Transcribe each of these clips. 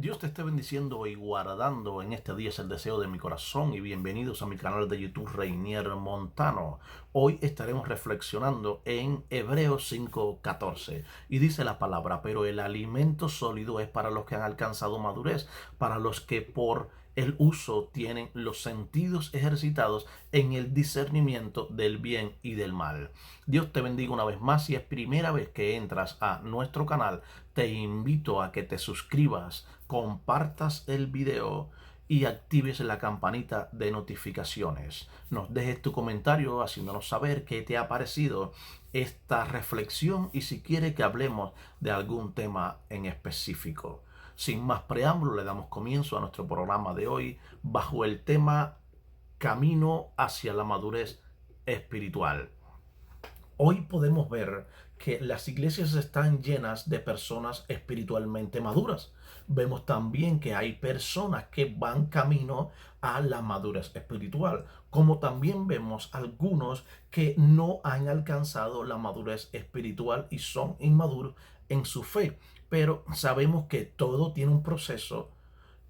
Dios te esté bendiciendo y guardando en este día es el deseo de mi corazón y bienvenidos a mi canal de YouTube Reinier Montano. Hoy estaremos reflexionando en Hebreos 5:14 y dice la palabra, pero el alimento sólido es para los que han alcanzado madurez, para los que por el uso tienen los sentidos ejercitados en el discernimiento del bien y del mal. Dios te bendiga una vez más. Si es primera vez que entras a nuestro canal, te invito a que te suscribas, compartas el video y actives la campanita de notificaciones. Nos dejes tu comentario haciéndonos saber qué te ha parecido esta reflexión y si quieres que hablemos de algún tema en específico. Sin más preámbulo, le damos comienzo a nuestro programa de hoy bajo el tema Camino hacia la madurez espiritual. Hoy podemos ver que las iglesias están llenas de personas espiritualmente maduras. Vemos también que hay personas que van camino a la madurez espiritual, como también vemos algunos que no han alcanzado la madurez espiritual y son inmaduros en su fe. Pero sabemos que todo tiene un proceso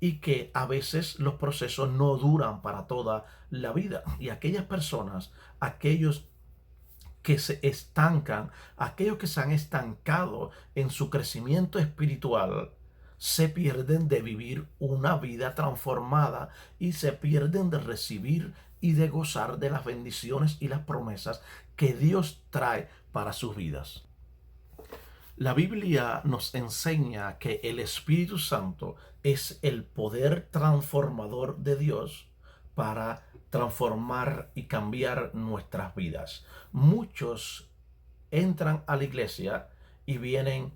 y que a veces los procesos no duran para toda la vida. Y aquellas personas, aquellos que se estancan, aquellos que se han estancado en su crecimiento espiritual, se pierden de vivir una vida transformada y se pierden de recibir y de gozar de las bendiciones y las promesas que Dios trae para sus vidas. La Biblia nos enseña que el Espíritu Santo es el poder transformador de Dios para transformar y cambiar nuestras vidas. Muchos entran a la iglesia y vienen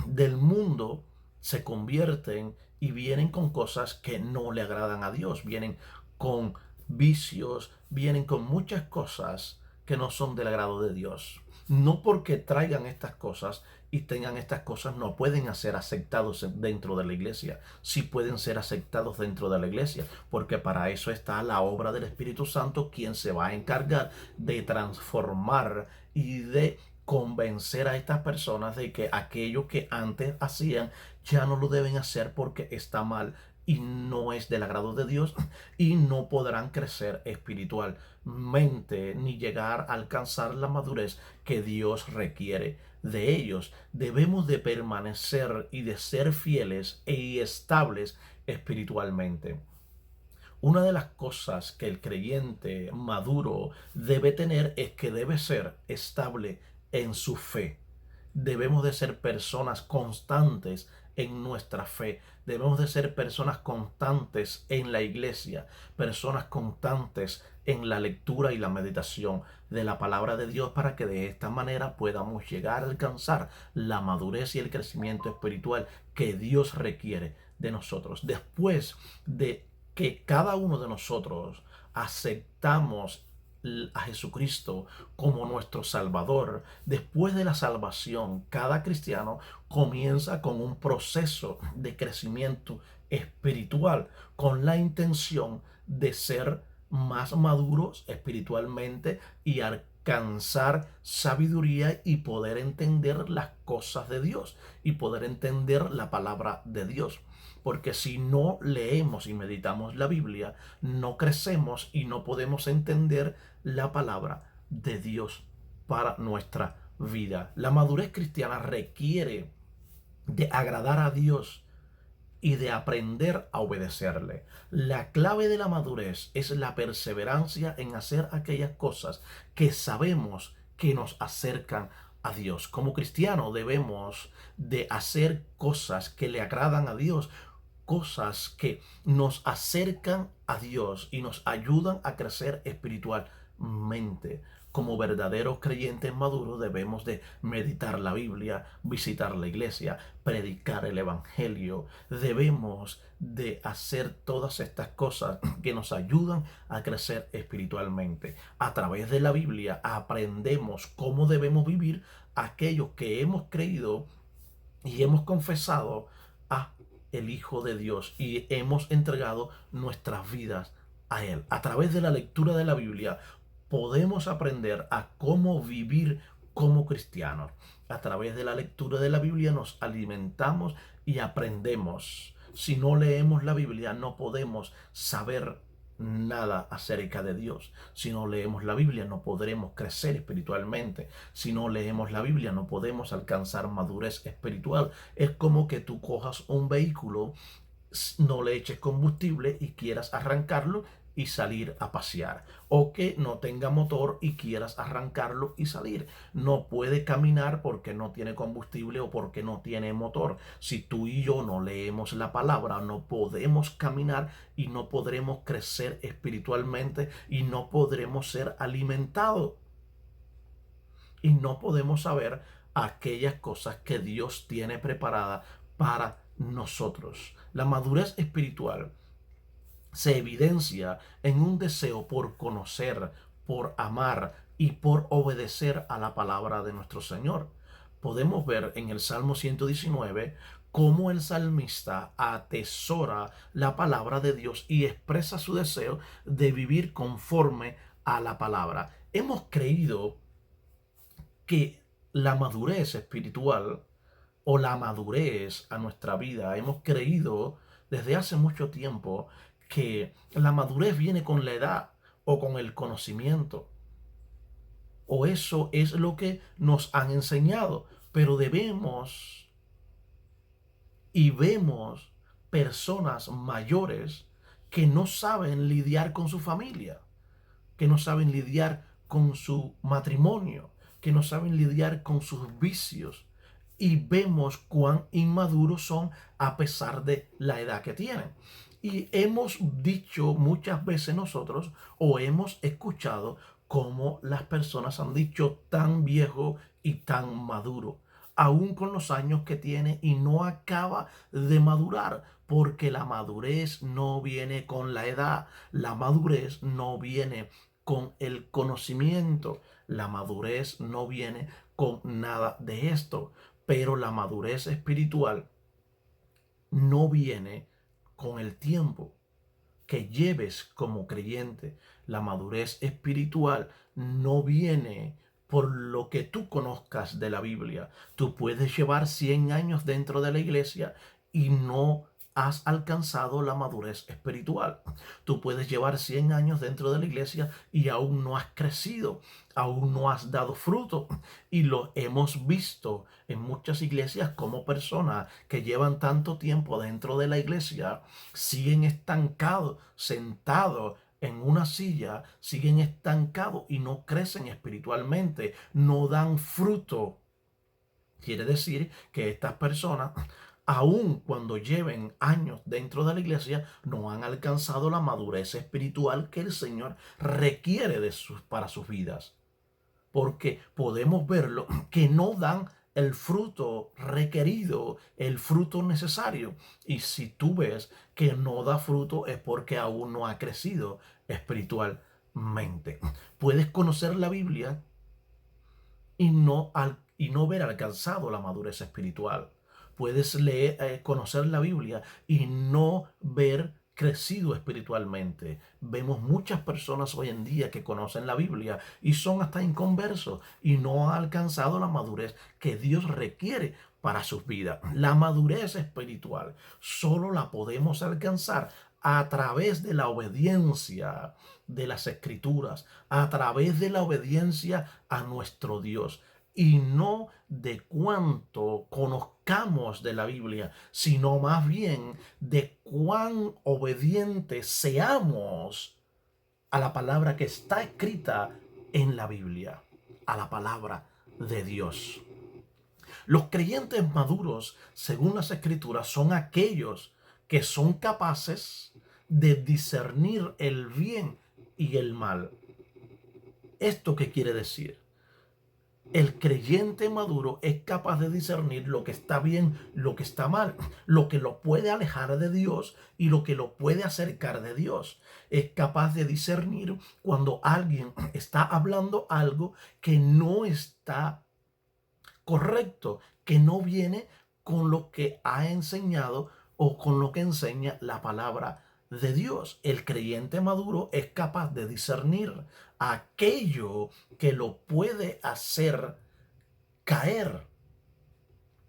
del mundo, se convierten y vienen con cosas que no le agradan a Dios, vienen con vicios, vienen con muchas cosas que no son del agrado de Dios. No porque traigan estas cosas y tengan estas cosas no pueden ser aceptados dentro de la iglesia. Sí pueden ser aceptados dentro de la iglesia, porque para eso está la obra del Espíritu Santo, quien se va a encargar de transformar y de convencer a estas personas de que aquello que antes hacían ya no lo deben hacer porque está mal y no es del agrado de Dios, y no podrán crecer espiritualmente ni llegar a alcanzar la madurez que Dios requiere de ellos. Debemos de permanecer y de ser fieles y estables espiritualmente. Una de las cosas que el creyente maduro debe tener es que debe ser estable en su fe. Debemos de ser personas constantes en nuestra fe. Debemos de ser personas constantes en la iglesia, personas constantes en la lectura y la meditación de la palabra de Dios, para que de esta manera podamos llegar a alcanzar la madurez y el crecimiento espiritual que Dios requiere de nosotros. Después de que cada uno de nosotros aceptamos a Jesucristo como nuestro Salvador, después de la salvación, cada cristiano comienza con un proceso de crecimiento espiritual, con la intención de ser más maduros espiritualmente y alcanzar sabiduría y poder entender las cosas de Dios y poder entender la palabra de Dios. Porque si no leemos y meditamos la Biblia, no crecemos y no podemos entender la palabra de Dios para nuestra vida. La madurez cristiana requiere de agradar a Dios y de aprender a obedecerle. La clave de la madurez es la perseverancia en hacer aquellas cosas que sabemos que nos acercan a Dios. Como cristiano debemos de hacer cosas que le agradan a Dios, cosas que nos acercan a Dios y nos ayudan a crecer espiritualmente. Como verdaderos creyentes maduros debemos de meditar la Biblia, visitar la iglesia, predicar el evangelio. Debemos de hacer todas estas cosas que nos ayudan a crecer espiritualmente. A través de la Biblia aprendemos cómo debemos vivir aquello que hemos creído y hemos confesado a el Hijo de Dios y hemos entregado nuestras vidas a Él. A través de la lectura de la Biblia podemos aprender a cómo vivir como cristianos. A través de la lectura de la Biblia nos alimentamos y aprendemos Si no leemos la Biblia, no podemos saber nada acerca de Dios. Si no leemos la Biblia, no podremos crecer espiritualmente. Si no leemos la Biblia, no podemos alcanzar madurez espiritual. Es como que tú cojas un vehículo, no le eches combustible y quieras arrancarlo y salir a pasear, o que no tenga motor y quieras arrancarlo y salir. No puede caminar porque no tiene combustible o porque no tiene motor. Si tú y yo no leemos la palabra, no podemos caminar y no podremos crecer espiritualmente y no podremos ser alimentados y no podemos saber aquellas cosas que Dios tiene preparadas para nosotros. La madurez espiritual se evidencia en un deseo por conocer, por amar y por obedecer a la palabra de nuestro Señor. Podemos ver en el Salmo 119 cómo el salmista atesora la palabra de Dios y expresa su deseo de vivir conforme a la palabra. Hemos creído que la madurez espiritual o la madurez a nuestra vida, hemos creído desde hace mucho tiempo que la madurez viene con la edad o con el conocimiento, o eso es lo que nos han enseñado, pero debemos y vemos personas mayores que no saben lidiar con su familia, que no saben lidiar con su matrimonio, que no saben lidiar con sus vicios, y vemos cuán inmaduros son a pesar de la edad que tienen. Y hemos dicho muchas veces nosotros, o hemos escuchado cómo las personas han dicho tan viejo y tan maduro, aún con los años que tiene, y no acaba de madurar, porque la madurez no viene con la edad, la madurez no viene con el conocimiento, la madurez no viene con nada de esto, pero la madurez espiritual no viene con el tiempo que lleves como creyente. La madurez espiritual no viene por lo que tú conozcas de la Biblia. Tú puedes llevar 100 años dentro de la iglesia y no has alcanzado la madurez espiritual. Tú puedes llevar 100 años dentro de la iglesia y aún no has crecido, aún no has dado fruto. Y lo hemos visto en muchas iglesias como personas que llevan tanto tiempo dentro de la iglesia siguen estancados, sentados en una silla, siguen estancados y no crecen espiritualmente, no dan fruto. Quiere decir que estas personas, aun cuando lleven años dentro de la iglesia, no han alcanzado la madurez espiritual que el Señor requiere para sus vidas. Porque podemos verlo que no dan el fruto requerido, el fruto necesario. Y si tú ves que no da fruto, es porque aún no ha crecido espiritualmente. Puedes conocer la Biblia y no ver alcanzado la madurez espiritual. Puedes leer, conocer la Biblia y no ver crecido espiritualmente. Vemos muchas personas hoy en día que conocen la Biblia y son hasta inconversos y no han alcanzado la madurez que Dios requiere para sus vidas. La madurez espiritual solo la podemos alcanzar a través de la obediencia de las Escrituras, a través de la obediencia a nuestro Dios, y no de cuánto conozcamos de la Biblia, sino más bien de cuán obedientes seamos a la palabra que está escrita en la Biblia, a la palabra de Dios. Los creyentes maduros, según las Escrituras, son aquellos que son capaces de discernir el bien y el mal. ¿Esto qué quiere decir? El creyente maduro es capaz de discernir lo que está bien, lo que está mal, lo que lo puede alejar de Dios y lo que lo puede acercar de Dios. Es capaz de discernir cuando alguien está hablando algo que no está correcto, que no viene con lo que ha enseñado o con lo que enseña la palabra de Dios. El creyente maduro es capaz de discernir aquello que lo puede hacer caer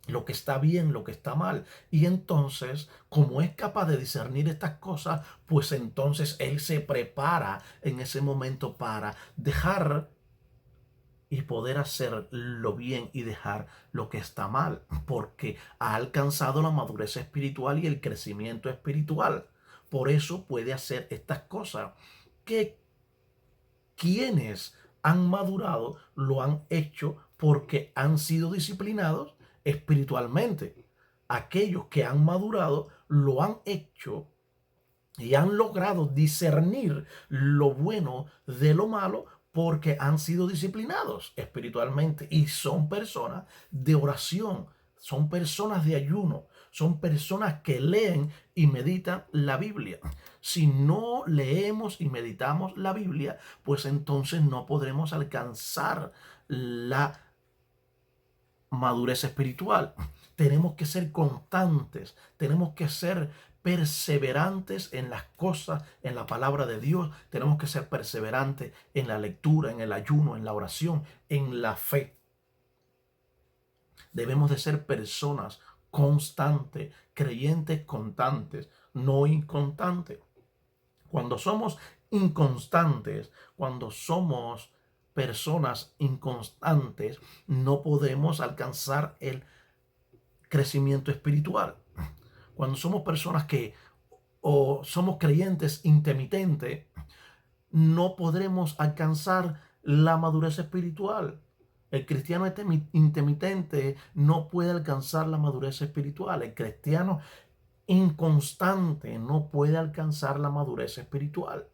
lo que está bien, lo que está mal. Y entonces, como es capaz de discernir estas cosas, pues entonces él se prepara en ese momento para dejar y poder hacer lo bien y dejar lo que está mal, porque ha alcanzado la madurez espiritual y el crecimiento espiritual. Por eso puede hacer estas cosas que quienes han madurado lo han hecho porque han sido disciplinados espiritualmente. Aquellos que han madurado lo han hecho y han logrado discernir lo bueno de lo malo porque han sido disciplinados espiritualmente y son personas de oración, son personas de ayuno, son personas que leen y meditan la Biblia. Si no leemos y meditamos la Biblia, pues entonces no podremos alcanzar la madurez espiritual. Tenemos que ser constantes, tenemos que ser perseverantes en las cosas, en la palabra de Dios. Tenemos que ser perseverantes en la lectura, en el ayuno, en la oración, en la fe. Debemos de ser personas constantes, creyentes constantes, no inconstantes. Cuando somos inconstantes, cuando somos personas inconstantes, no podemos alcanzar el crecimiento espiritual. Cuando somos personas que o somos creyentes intermitentes, no podremos alcanzar la madurez espiritual. El cristiano intermitente no puede alcanzar la madurez espiritual. El cristiano inconstante no puede alcanzar la madurez espiritual.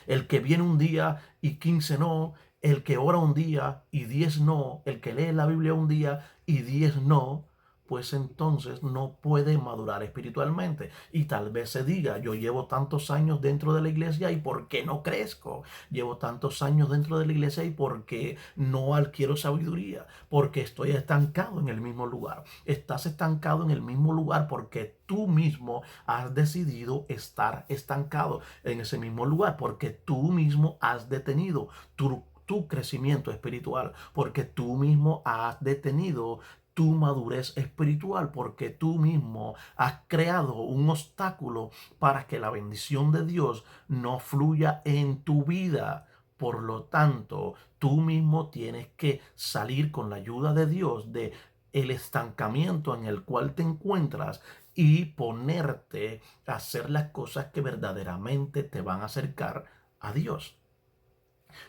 El que viene un día y 15 no, el que ora un día y 10 no, el que lee la Biblia un día y 10 no, pues entonces no puede madurar espiritualmente. Y tal vez se diga, yo llevo tantos años dentro de la iglesia y ¿por qué no crezco? Llevo tantos años dentro de la iglesia y ¿por qué no adquiero sabiduría? Porque estoy estancado en el mismo lugar. Estás estancado en el mismo lugar porque tú mismo has decidido estar estancado en ese mismo lugar, porque tú mismo has detenido tu crecimiento espiritual, porque tú mismo has detenido tu madurez espiritual, porque tú mismo has creado un obstáculo para que la bendición de Dios no fluya en tu vida. Por lo tanto, tú mismo tienes que salir con la ayuda de Dios de el estancamiento en el cual te encuentras y ponerte a hacer las cosas que verdaderamente te van a acercar a Dios.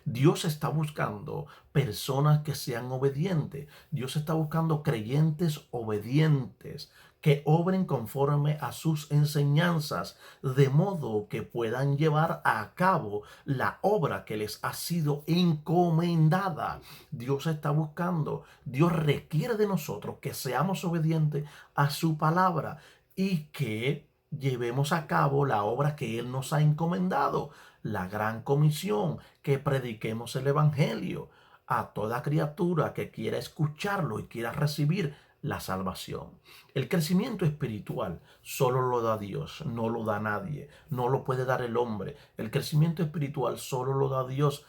Dios está buscando personas que sean obedientes. Dios está buscando creyentes obedientes que obren conforme a sus enseñanzas, de modo que puedan llevar a cabo la obra que les ha sido encomendada. Dios está buscando, Dios requiere de nosotros que seamos obedientes a su palabra y que llevemos a cabo la obra que Él nos ha encomendado, la gran comisión, que prediquemos el Evangelio a toda criatura que quiera escucharlo y quiera recibir la salvación. El crecimiento espiritual solo lo da Dios, no lo da nadie, no lo puede dar el hombre. El crecimiento espiritual solo lo da Dios,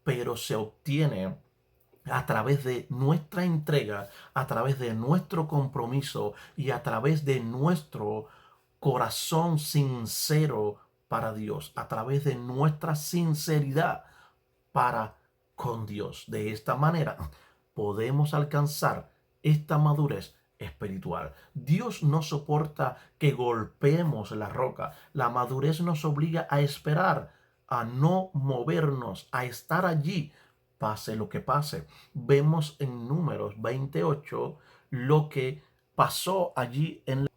pero se obtiene a través de nuestra entrega, a través de nuestro compromiso y a través de nuestro corazón sincero para Dios, a través de nuestra sinceridad para con Dios. De esta manera podemos alcanzar esta madurez espiritual. Dios no soporta que golpeemos la roca. La madurez nos obliga a esperar, a no movernos, a estar allí, pase lo que pase. Vemos en Números 28 lo que pasó allí en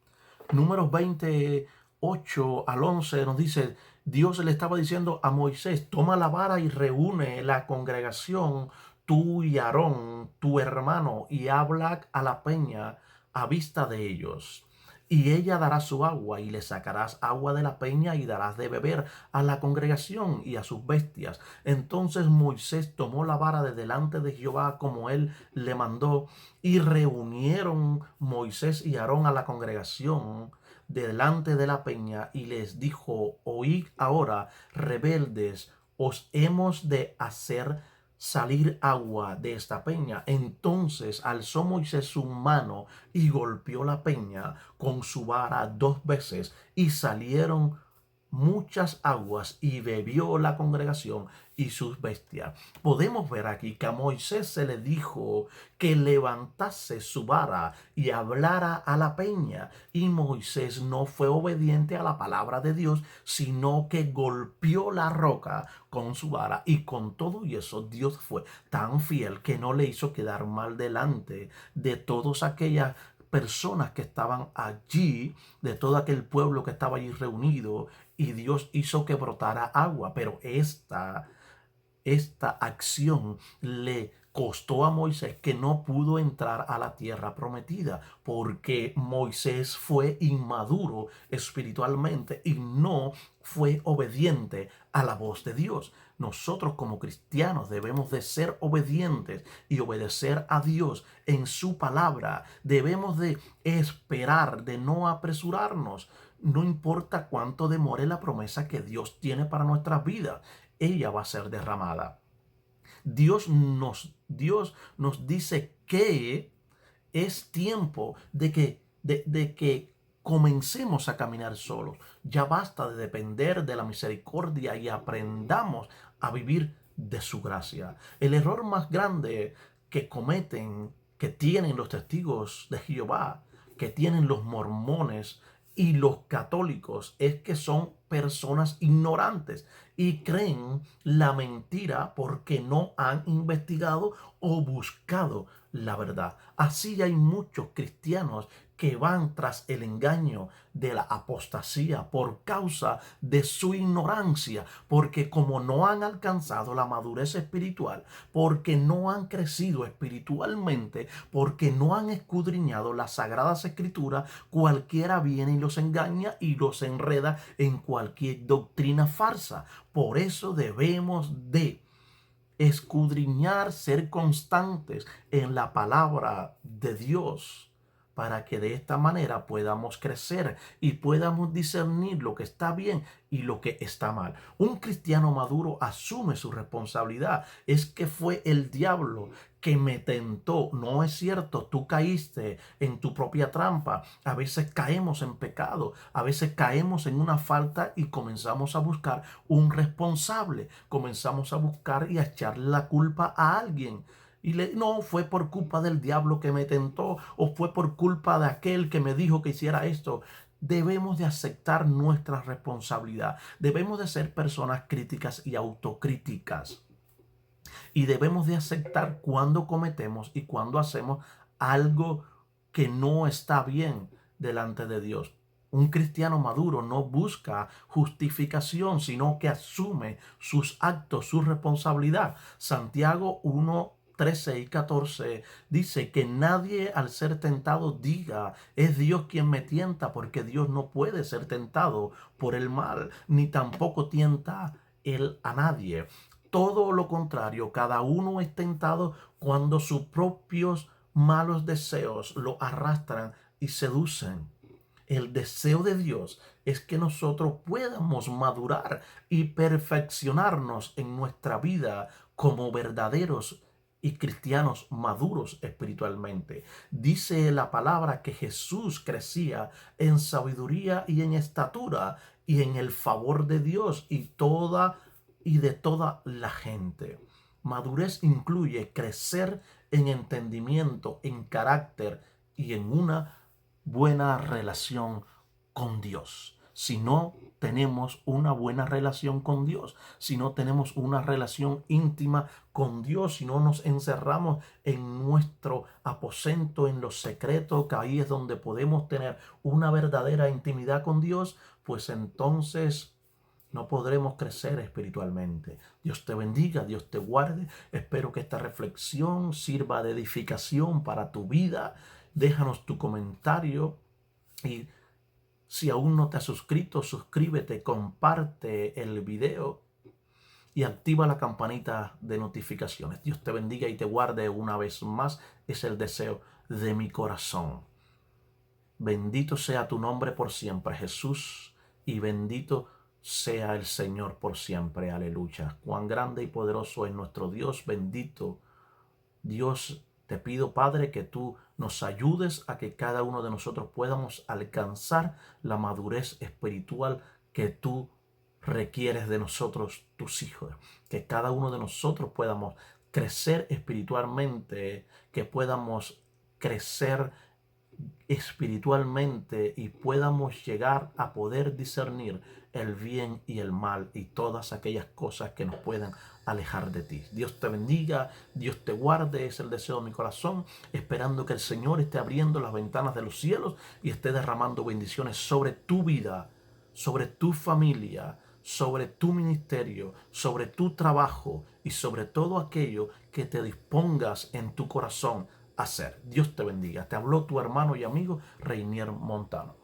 Números 28 al 11 nos dice, Dios le estaba diciendo a Moisés, toma la vara y reúne la congregación, tú y Aarón, tu hermano, y habla a la peña a vista de ellos. Y ella dará su agua, y le sacarás agua de la peña, y darás de beber a la congregación y a sus bestias. Entonces Moisés tomó la vara de delante de Jehová, como él le mandó, y reunieron Moisés y Aarón a la congregación delante de la peña, y les dijo, oíd ahora, rebeldes, os hemos de hacer salir agua de esta peña. Entonces alzó Moisés su mano y golpeó la peña con su vara 2 veces y salieron muchas aguas y bebió la congregación y sus bestias. Podemos ver aquí que a Moisés se le dijo que levantase su vara y hablara a la peña, y Moisés no fue obediente a la palabra de Dios, sino que golpeó la roca con su vara, y con todo y eso Dios fue tan fiel que no le hizo quedar mal delante de todas aquellas personas que estaban allí, de todo aquel pueblo que estaba allí reunido, y Dios hizo que brotara agua. Pero esta acción le costó a Moisés que no pudo entrar a la tierra prometida, porque Moisés fue inmaduro espiritualmente y no fue obediente a la voz de Dios. Nosotros como cristianos debemos de ser obedientes y obedecer a Dios en su palabra. Debemos de esperar, de no apresurarnos. No importa cuánto demore la promesa que Dios tiene para nuestras vidas, ella va a ser derramada. Dios nos dice que es tiempo de que comencemos a caminar solos. Ya basta de depender de la misericordia y aprendamos a vivir de su gracia. El error más grande que tienen los testigos de Jehová, que tienen los mormones y los católicos, es que son personas ignorantes y creen la mentira porque no han investigado o buscado la verdad. Así hay muchos cristianos que van tras el engaño de la apostasía por causa de su ignorancia, porque como no han alcanzado la madurez espiritual, porque no han crecido espiritualmente, porque no han escudriñado las sagradas escrituras, cualquiera viene y los engaña y los enreda en cualquier doctrina farsa. Por eso debemos de escudriñar, ser constantes en la palabra de Dios, para que de esta manera podamos crecer y podamos discernir lo que está bien y lo que está mal. Un cristiano maduro asume su responsabilidad. Es que fue el diablo que me tentó. No es cierto, tú caíste en tu propia trampa. A veces caemos en pecado, a veces caemos en una falta y comenzamos a buscar un responsable. Comenzamos a buscar y a echarle la culpa a alguien. No, fue por culpa del diablo que me tentó, o fue por culpa de aquel que me dijo que hiciera esto. Debemos de aceptar nuestra responsabilidad. Debemos de ser personas críticas y autocríticas. Y debemos de aceptar cuando cometemos y cuando hacemos algo que no está bien delante de Dios. Un cristiano maduro no busca justificación, sino que asume sus actos, su responsabilidad. Santiago 1, 13 y 14 dice que nadie al ser tentado diga, es Dios quien me tienta, porque Dios no puede ser tentado por el mal, ni tampoco tienta él a nadie. Todo lo contrario, cada uno es tentado cuando sus propios malos deseos lo arrastran y seducen. El deseo de Dios es que nosotros podamos madurar y perfeccionarnos en nuestra vida como verdaderos y cristianos maduros espiritualmente. Dice la palabra que Jesús crecía en sabiduría y en estatura y en el favor de Dios y de toda la gente. Madurez incluye crecer en entendimiento, en carácter y en una buena relación con Dios. Si no tenemos una buena relación con Dios, si no tenemos una relación íntima con Dios, si no nos encerramos en nuestro aposento, en los secretos, que ahí es donde podemos tener una verdadera intimidad con Dios, pues entonces no podremos crecer espiritualmente. Dios te bendiga, Dios te guarde. Espero que esta reflexión sirva de edificación para tu vida. Déjanos tu comentario y si aún no te has suscrito, suscríbete, comparte el video y activa la campanita de notificaciones. Dios te bendiga y te guarde una vez más. Es el deseo de mi corazón. Bendito sea tu nombre por siempre, Jesús, y bendito sea el Señor por siempre. Aleluya. Cuán grande y poderoso es nuestro Dios, bendito Dios. Te pido, Padre, que tú nos ayudes a que cada uno de nosotros podamos alcanzar la madurez espiritual que tú requieres de nosotros, tus hijos. Que cada uno de nosotros podamos crecer espiritualmente, que podamos crecer espiritualmente y podamos llegar a poder discernir el bien y el mal y todas aquellas cosas que nos puedan alejar de ti. Dios te bendiga, Dios te guarde, es el deseo de mi corazón, esperando que el Señor esté abriendo las ventanas de los cielos y esté derramando bendiciones sobre tu vida, sobre tu familia, sobre tu ministerio, sobre tu trabajo y sobre todo aquello que te dispongas en tu corazón hacer. Dios te bendiga. Te habló tu hermano y amigo Reinier Montano.